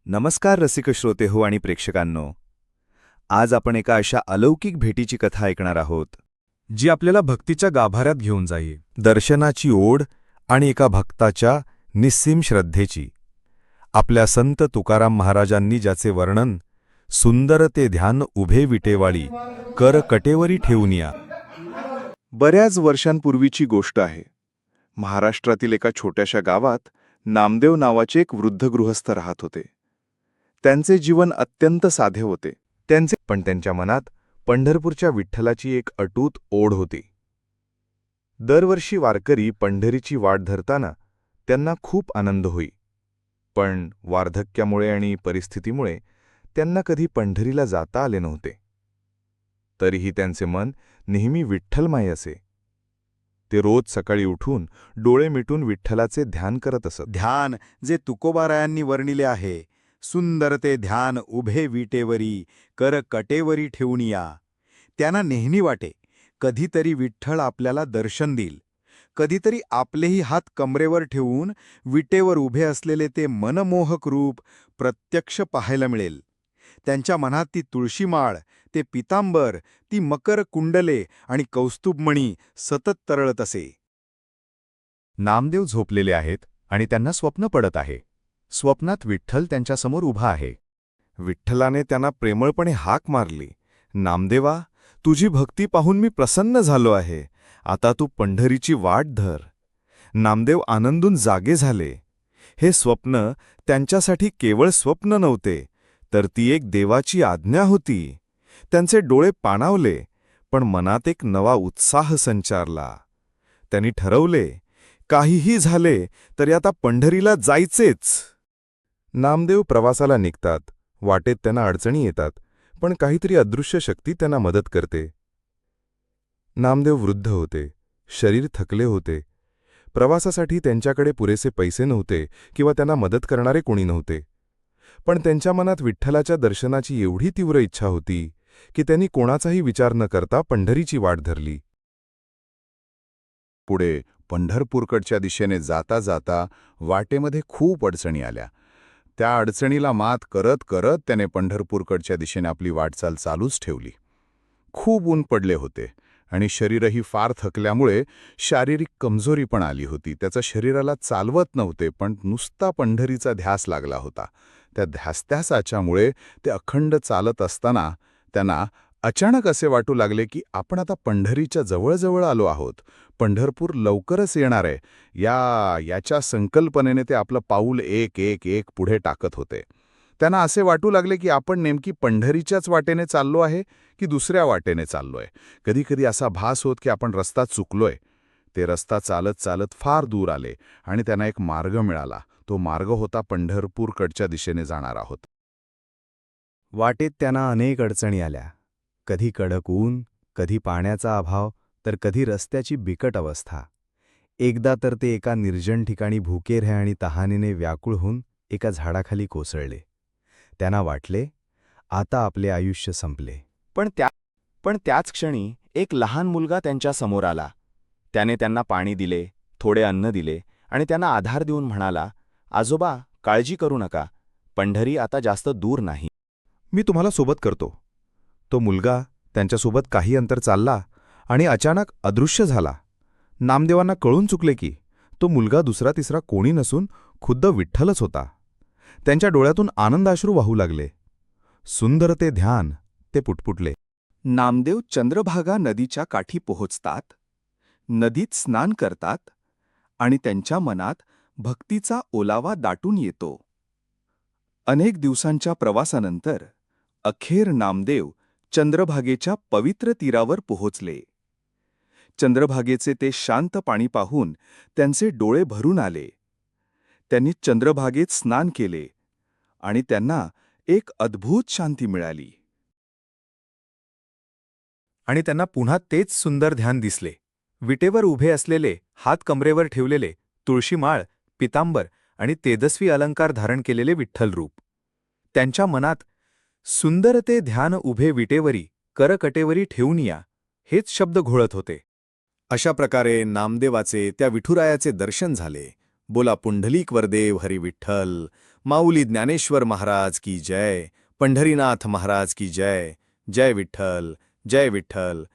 नमस्कार रसिक श्रोते हो आणि प्रेक्षकांनो. आज आपण एका अशा अलौकिक भेटीची कथा ऐकणार आहोत, जी आपल्याला भक्तीच्या गाभाऱ्यात घेऊन जाईल. दर्शनाची ओढ आणि एका भक्ताच्या निस्सीम श्रद्धेची. आपल्या संत तुकाराम महाराजांनी ज्याचे वर्णन सुंदर ते ध्यान उभे विटेवाळी कर कटेवरी ठेवून या. बऱ्याच वर्षांपूर्वीची गोष्ट आहे. महाराष्ट्रातील एका छोट्याशा गावात नामदेव नावाचे एक वृद्ध गृहस्थ राहत होते. त्यांचे जीवन अत्यंत साधे होते. पण त्यांच्या मनात पंढरपूरच्या विठ्ठलाची एक अटूट ओढ होती. दरवर्षी वारकरी पंढरीची वाट धरताना त्यांना खूप आनंद होई. पण वार्धक्यामुळे आणि परिस्थितीमुळे त्यांना कधी पंढरीला जाता आले नव्हते. तरीही त्यांचे मन नेहमी विठ्ठलमय असे. ते रोज सकाळी उठून डोळे मिटून विठ्ठलाचे ध्यान करत असत. ध्यान जे तुकोबारायांनी वर्णिले आहे, सुंदर ते ध्यान उभे विटेवरी कर कटेवरी ठेवून या. त्यांना नेहमी वाटे कधीतरी विठ्ठल आपल्याला दर्शन देईल, कधीतरी आपलेही हात कमरेवर ठेवून विटेवर उभे असलेले ते मनमोहक रूप प्रत्यक्ष पाहायला मिळेल. त्यांच्या मनात ती तुळशीमाळ, ते पितांबर, ती मकर कुंडले आणि कौस्तुभमणी सतत तरळत असे. नामदेव झोपलेले आहेत आणि त्यांना स्वप्न पडत आहे. स्वप्नात विठ्ठल त्यांच्यासमोर उभा आहे. विठ्ठलाने त्यांना प्रेमळपणे हाक मारली, नामदेवा, तुझी भक्ती पाहून मी प्रसन्न झालो आहे. आता तू पंढरीची वाट धर. नामदेव आनंदून जागे झाले. हे स्वप्न त्यांच्यासाठी केवळ स्वप्न नव्हते, तर ती एक देवाची आज्ञा होती. त्यांचे डोळे पाणावले, पण मनात एक नवा उत्साह संचारला. त्यांनी ठरवले, काहीही झाले तरी आता पंढरीला जायचेच. नामदेव प्रवासाला निघतात. वाटेत त्यांना अडचणी येतात, पण काहीतरी अदृश्य शक्ती त्यांना मदत करते. नामदेव वृद्ध होते, शरीर थकले होते. प्रवासासाठी त्यांच्याकडे पुरेसे पैसे नव्हते किंवा त्यांना मदत करणारे कोणी नव्हते. पण त्यांच्या मनात विठ्ठलाच्या दर्शनाची एवढी तीव्र इच्छा होती की त्यांनी कोणाचाही विचार न करता पंढरीची वाट धरली. पुढे पंढरपूरकडच्या दिशेने जाता जाता वाटेमध्ये खूप अडचणी आल्या. त्या अडचणीला मात करत करत त्याने पंढरपूरकडच्या दिशेने आपली वाटचाल चालूच ठेवली. खूप ऊन पडले होते आणि शरीरही फार थकल्यामुळे शारीरिक कमजोरी पण आली होती. त्याच्या शरीराला चालवत नव्हते, पण नुसता पंढरीचा ध्यास लागला होता. त्या ध्यासाच्यामुळे ते अखंड चालत असताना त्यांना अचानक असे वाटू लागले की आपण आता पंढरीच्या जवळजवळ आलो आहोत. पंढरपूर लवकरच येणार आहे. याच्या संकल्पनेने ते आपलं पाऊल एक एक एक पुढे टाकत होते. त्यांना असे वाटू लागले की आपण नेमकी पंढरीच्याच वाटेने चाललो आहे की दुसऱ्या वाटेने चाललोय. कधीकधी असा भास होत की आपण रस्ता चुकलोय. ते रस्ता चालत चालत फार दूर आले आणि त्यांना एक मार्ग मिळाला. तो मार्ग होता पंढरपूरकडच्या दिशेने जाणार आहोत. वाटेत त्यांना अनेक अडचणी आल्या. कधी कडक ऊन, कधी पाण्याचा अभाव, तर कधी रस्त्याची बिकट अवस्था. एकदा तर ते एका निर्जन ठिकाणी भुकेरे आणि तहानेने व्याकुळ होऊन एका झाडाखाली कोसळले. त्यांना वाटले, आता आपले आयुष्य संपले. पण त्याच क्षणी एक लहान मुलगा त्यांच्या समोर आला. त्याने त्यांना पाणी दिले, थोडे अन्न दिले आणि त्यांना आधार देऊन म्हणाला, आजोबा, काळजी करू नका. पंढरी आता जास्त दूर नाही. मी तुम्हाला सोबत करतो. तो मुलगा त्यांच्यासोबत काही अंतर चालला आणि अचानक अदृश्य झाला. नामदेवांना कळून चुकले की तो मुलगा दुसरा तिसरा कोणी नसून खुद्द विठ्ठलच होता. त्यांच्या डोळ्यातून आनंदाश्रू वाहू लागले. सुंदर ते ध्यान, ते पुटपुटले. नामदेव चंद्रभागा नदीच्या काठी पोहोचतात, नदीत स्नान करतात आणि त्यांच्या मनात भक्तीचा ओलावा दाटून येतो. अनेक दिवसांच्या प्रवासानंतर अखेर नामदेव चंद्रभागेच्या पवित्र तीरावर पोहोचले. चंद्रभागेचे ते शांत पाणी पाहून त्यांचे डोळे भरून आले. त्यांनी चंद्रभागेत स्नान केले आणि त्यांना एक अद्भुत शांती मिळाली. आणि त्यांना पुन्हा तेच सुंदर ध्यान दिसले. विटेवर उभे असलेले, हात कमरेवर ठेवलेले, तुळशीमाळ, पितांबर आणि तेजस्वी अलंकार धारण केलेले विठ्ठलरूप. त्यांच्या मनात सुंदर ते ध्यान उभे विटेवरी कर कटेवरी ठेवून या हेच शब्द घोळत होते. अशा प्रकारे नामदेवाचे त्या विठुरायाचे दर्शन झाले. बोला पुंडलीक वरदेव हरी विठ्ठल, माऊली ज्ञानेश्वर महाराज की जय, पंढरीनाथ महाराज की जय. जय विठ्ठल, जय विठ्ठल,